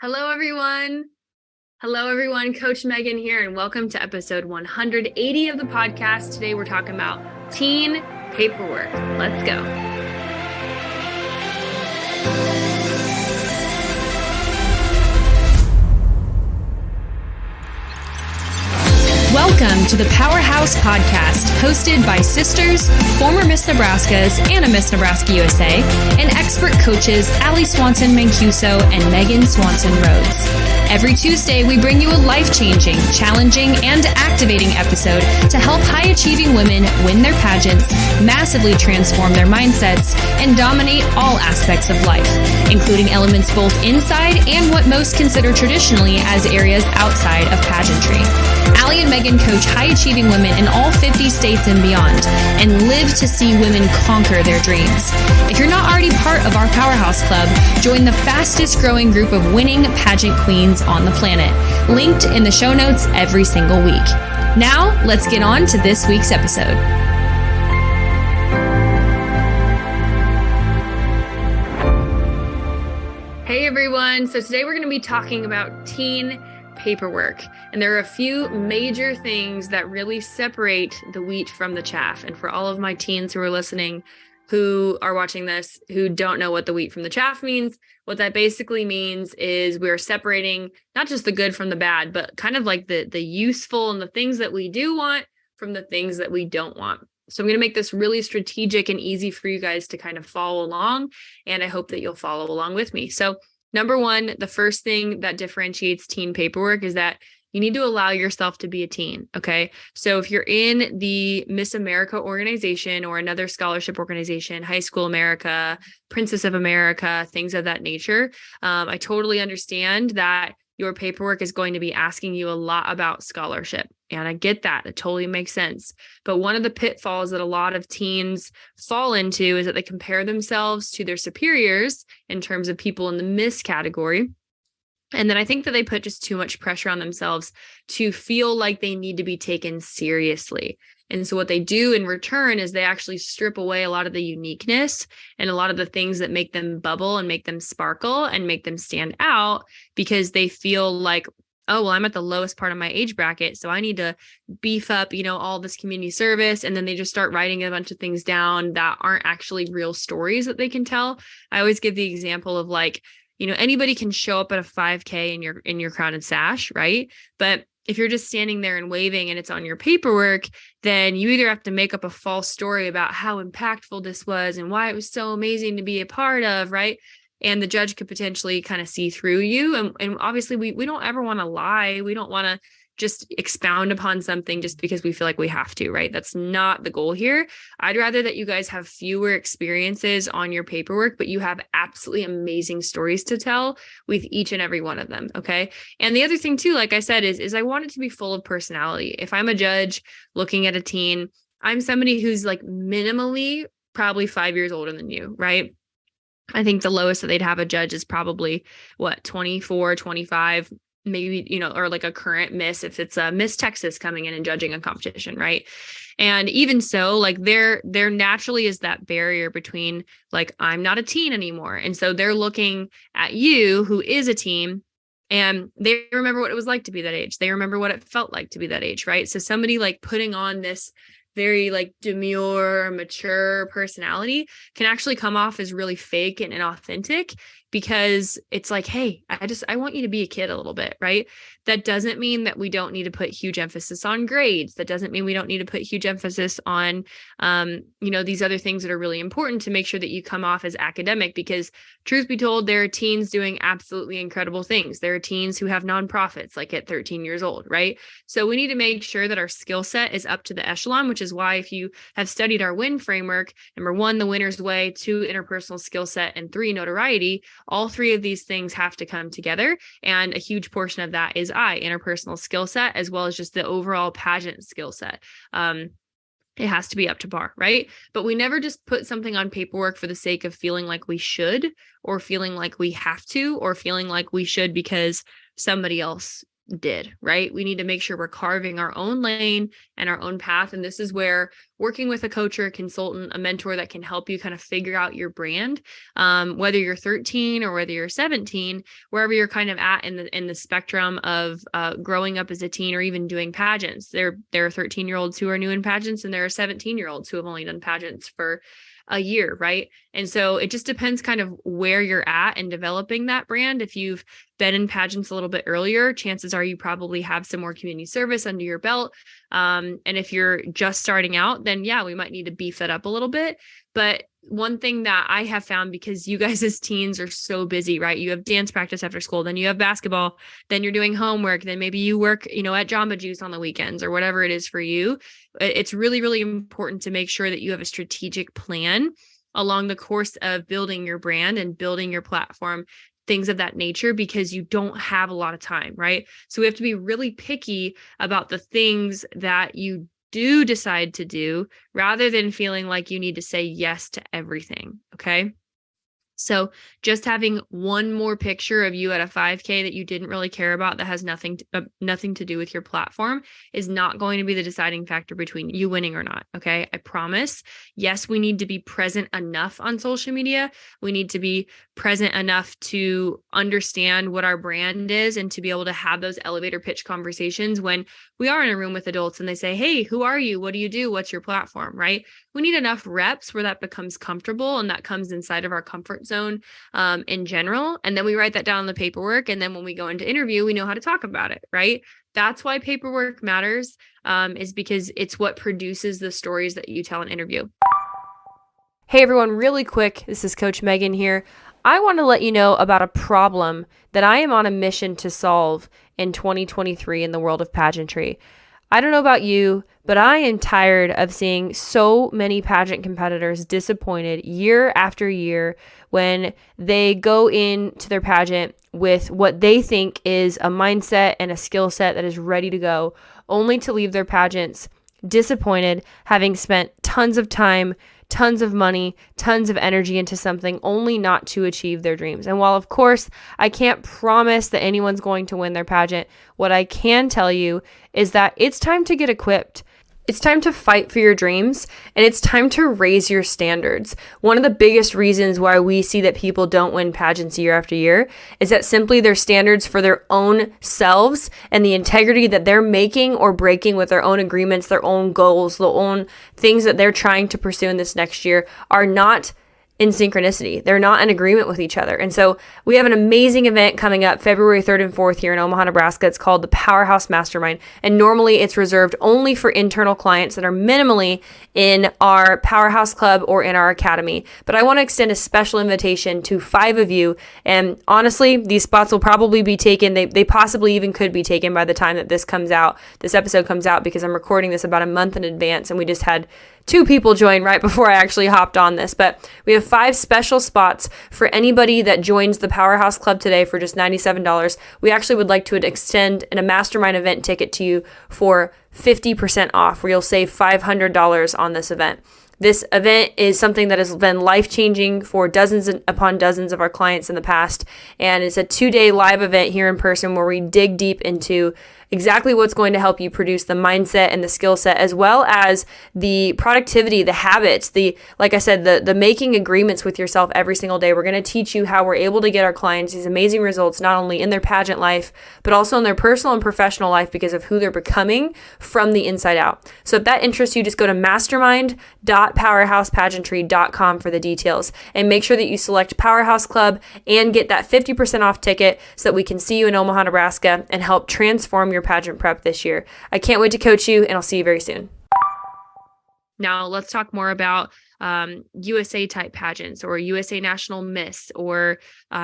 Hello, everyone. Hello, everyone. Coach Megan here, and welcome to episode 180 of the podcast. Today, we're talking about teen paperwork. Let's go. Welcome to the Powerhouse Podcast, hosted by sisters, former Miss Nebraskas, and a Miss Nebraska USA, and expert coaches Allie Swanson-Mancuso and Megan Swanson-Rhodes. Every Tuesday, we bring you a life-changing, challenging, and activating episode to help high-achieving women win their pageants, massively transform their mindsets, and dominate all aspects of life, including elements both inside and what most consider traditionally as areas outside of pageantry. Allie and Megan coach high-achieving women in all 50 states and beyond, and live to see women conquer their dreams. If you're not already part of our Powerhouse Club, join the fastest-growing group of winning pageant queens on the planet, linked in the show notes every single week. Now, let's get on to this week's episode. Hey, everyone. So today we're going to be talking about teen paperwork. And there are a few major things that really separate the wheat from the chaff. And for all of my teens who are listening, who are watching this, who don't know what the wheat from the chaff means, what that basically means is we're separating not just the good from the bad, but kind of like the useful and the things that we do want from the things that we don't want. So I'm going to make this really strategic and easy for you guys to kind of follow along. And I hope that you'll follow along with me. So number one, the first thing that differentiates teen paperwork is that you need to allow yourself to be a teen, okay? So if you're in the Miss America organization or another scholarship organization, High School America, Princess of America, things of that nature, I totally understand that your paperwork is going to be asking you a lot about scholarship. And I get that. It totally makes sense. But one of the pitfalls that a lot of teens fall into is that they compare themselves to their superiors in terms of people in the Miss category. And then I think that they put just too much pressure on themselves to feel like they need to be taken seriously. And so what they do in return is they actually strip away a lot of the uniqueness and a lot of the things that make them bubble and make them sparkle and make them stand out, because they feel like, oh, well, I'm at the lowest part of my age bracket, so I need to beef up, all this community service. And then they just start writing a bunch of things down that aren't actually real stories that they can tell. I always give the example of anybody can show up at a 5K in your crown and sash, right? But if you're just standing there and waving and it's on your paperwork, then you either have to make up a false story about how impactful this was and why it was so amazing to be a part of, right? And the judge could potentially kind of see through you. And obviously we don't ever want to lie. We don't want to just expound upon something just because we feel like we have to, right? That's not the goal here. I'd rather that you guys have fewer experiences on your paperwork, but you have absolutely amazing stories to tell with each and every one of them, okay? And the other thing too, like I said, is I want it to be full of personality. If I'm a judge looking at a teen, I'm somebody who's like minimally probably 5 years older than you, right? I think the lowest that they'd have a judge is probably 24, 25, maybe, or like a current Miss, if it's a Miss Texas coming in and judging a competition, right? And even so, like there naturally is that barrier between like, I'm not a teen anymore. And so they're looking at you, who is a teen, and they remember what it was like to be that age. They remember what it felt like to be that age, right? So somebody like putting on this very like demure, mature personality can actually come off as really fake and inauthentic, because it's like, hey, I want you to be a kid a little bit, right? That doesn't mean that we don't need to put huge emphasis on grades. That doesn't mean we don't need to put huge emphasis on, these other things that are really important to make sure that you come off as academic, because truth be told, there are teens doing absolutely incredible things. There are teens who have nonprofits like at 13 years old, right? So we need to make sure that our skill set is up to the echelon, which is why if you have studied our WIN framework, number one, the winner's way, 2, interpersonal skill set, and 3, notoriety, all 3 of these things have to come together. And a huge portion of that is interpersonal skill set, as well as just the overall pageant skill set. It has to be up to par, right? But we never just put something on paperwork for the sake of feeling like we should, or feeling like we have to, or feeling like we should because somebody else did, right? We need to make sure we're carving our own lane and our own path. And this is where working with a coach or a consultant, a mentor that can help you kind of figure out your brand, whether you're 13 or whether you're 17, wherever you're kind of at in the spectrum of growing up as a teen or even doing pageants. There are 13-year-olds who are new in pageants, and there are 17-year-olds who have only done pageants for a year, right? And so it just depends kind of where you're at in developing that brand. If you've been in pageants a little bit earlier, chances are you probably have some more community service under your belt. And if you're just starting out, then yeah, we might need to beef that up a little bit. But one thing that I have found, because you guys as teens are so busy, right? You have dance practice after school, then you have basketball, then you're doing homework, then maybe you work, at Jamba Juice on the weekends or whatever it is for you. It's really, really important to make sure that you have a strategic plan along the course of building your brand and building your platform, things of that nature, because you don't have a lot of time, right? So we have to be really picky about the things that you do decide to do rather than feeling like you need to say yes to everything. Okay. So just having one more picture of you at a 5K that you didn't really care about, that has nothing to do with your platform, is not going to be the deciding factor between you winning or not. Okay. I promise. Yes, we need to be present enough on social media. We need to be present enough to understand what our brand is and to be able to have those elevator pitch conversations when we are in a room with adults and they say, hey, who are you? What do you do? What's your platform? Right? We need enough reps where that becomes comfortable and that comes inside of our comfort zone in general. And then we write that down on the paperwork. And then when we go into interview, we know how to talk about it, right? That's why paperwork matters, is because it's what produces the stories that you tell in interview. Hey everyone, really quick, this is Coach Megan here. I want to let you know about a problem that I am on a mission to solve in 2023 in the world of pageantry. I don't know about you, but I am tired of seeing so many pageant competitors disappointed year after year when they go into their pageant with what they think is a mindset and a skill set that is ready to go, only to leave their pageants disappointed, having spent tons of time, tons of money, tons of energy into something only not to achieve their dreams. And while, of course, I can't promise that anyone's going to win their pageant, what I can tell you is that it's time to get equipped. It's time to fight for your dreams, and it's time to raise your standards. One of the biggest reasons why we see that people don't win pageants year after year is that simply their standards for their own selves and the integrity that they're making or breaking with their own agreements, their own goals, the own things that they're trying to pursue in this next year are not in synchronicity. They're not in agreement with each other. And so we have an amazing event coming up February 3rd and 4th here in Omaha, Nebraska. It's called the Powerhouse Mastermind. And normally it's reserved only for internal clients that are minimally in our Powerhouse Club or in our academy. But I want to extend a special invitation to 5 of you. And honestly, these spots will probably be taken. They possibly even could be taken by the time that this episode comes out, because I'm recording this about a month in advance and we just had 2 people join right before I actually hopped on this. But we have 5 special spots for anybody that joins the Powerhouse Club today for just $97. We actually would like to extend a mastermind event ticket to you for 50% off, where you'll save $500 on this event. This event is something that has been life-changing for dozens upon dozens of our clients in the past, and it's a 2-day live event here in person where we dig deep into exactly what's going to help you produce the mindset and the skill set, as well as the productivity, the habits, like I said, the making agreements with yourself every single day. We're going to teach you how we're able to get our clients these amazing results, not only in their pageant life, but also in their personal and professional life, because of who they're becoming from the inside out. So if that interests you, just go to mastermind.powerhousepageantry.com for the details, and make sure that you select Powerhouse Club and get that 50% off ticket so that we can see you in Omaha, Nebraska, and help transform your pageant prep this year. I can't wait to coach you, and I'll see you very soon. Now let's talk more about USA type pageants, or USA National Miss, or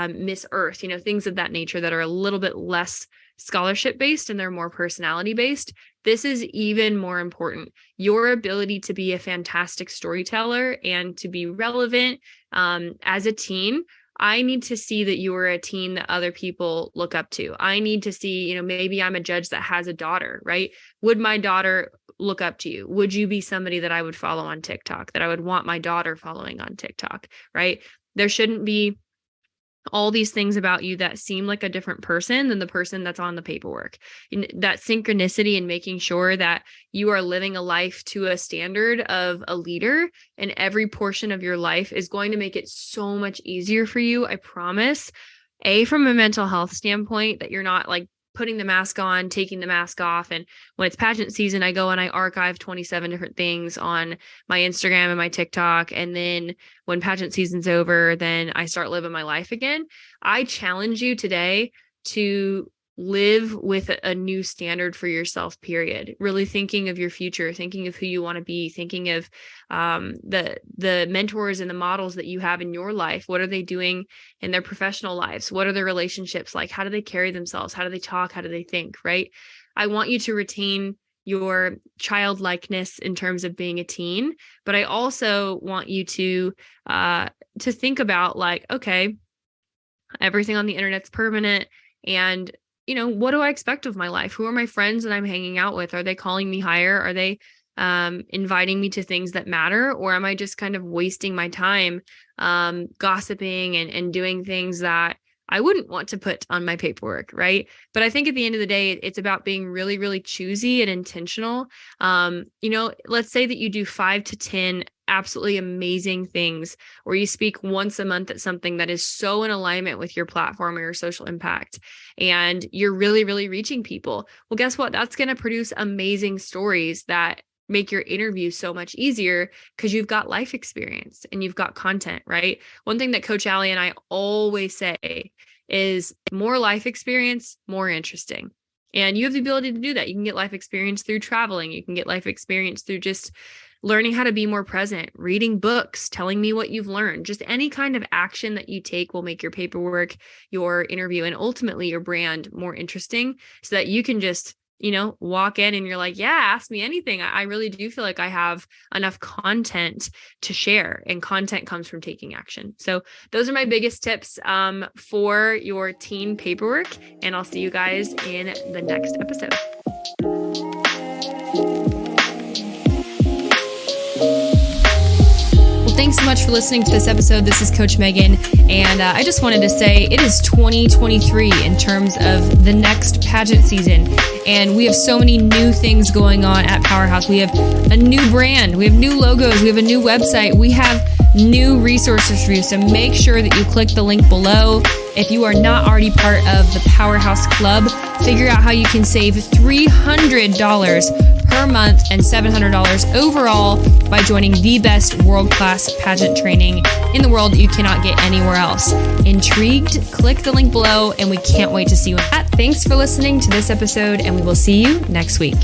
Miss Earth, things of that nature that are a little bit less scholarship based and they're more personality based. This is even more important. Your ability to be a fantastic storyteller and to be relevant as a teen. I need to see that you are a teen that other people look up to. I need to see, maybe I'm a judge that has a daughter, right? Would my daughter look up to you? Would you be somebody that I would follow on TikTok, that I would want my daughter following on TikTok, right? There shouldn't be all these things about you that seem like a different person than the person that's on the paperwork. That synchronicity and making sure that you are living a life to a standard of a leader in every portion of your life is going to make it so much easier for you. I promise. From a mental health standpoint, that you're not like putting the mask on, taking the mask off. And when it's pageant season, I go and I archive 27 different things on my Instagram and my TikTok. And then when pageant season's over, then I start living my life again. I challenge you today to live with a new standard for yourself, period. Really thinking of your future, thinking of who you want to be, thinking of the mentors and the models that you have in your life. What are they doing in their professional lives? What are their relationships like? How do they carry themselves? How do they talk? How do they think, right? I want you to retain your childlikeness in terms of being a teen, but I also want you to think about like, okay, everything on the internet's permanent, and what do I expect of my life? Who are my friends that I'm hanging out with? Are they calling me higher? Are they inviting me to things that matter? Or am I just kind of wasting my time gossiping and doing things that I wouldn't want to put on my paperwork, right? But I think at the end of the day, it's about being really, really choosy and intentional. Let's say that you do 5 to 10 absolutely amazing things, or you speak once a month at something that is so in alignment with your platform or your social impact, and you're really, really reaching people. Well, guess what? That's going to produce amazing stories that make your interview so much easier because you've got life experience and you've got content, right? One thing that Coach Allie and I always say is more life experience, more interesting. And you have the ability to do that. You can get life experience through traveling. You can get life experience through just learning how to be more present, reading books, telling me what you've learned. Just any kind of action that you take will make your paperwork, your interview, and ultimately your brand more interesting, so that you can just walk in and you're like, yeah, ask me anything. I really do feel like I have enough content to share, and content comes from taking action. So those are my biggest tips for your teen paperwork, and I'll see you guys in the next episode. Thanks so much for listening to this episode. This is Coach Megan, and I just wanted to say it is 2023 in terms of the next pageant season, and we have so many new things going on at Powerhouse. We have a new brand, we have new logos, we have a new website, we have new resources for you, so make sure that you click the link below. If you are not already part of the Powerhouse Club, figure out how you can save $300 per month and $700 overall by joining the best world-class pageant training in the world that you cannot get anywhere else. Intrigued? Click the link below, and we can't wait to see you. Thanks for listening to this episode, and we will see you next week.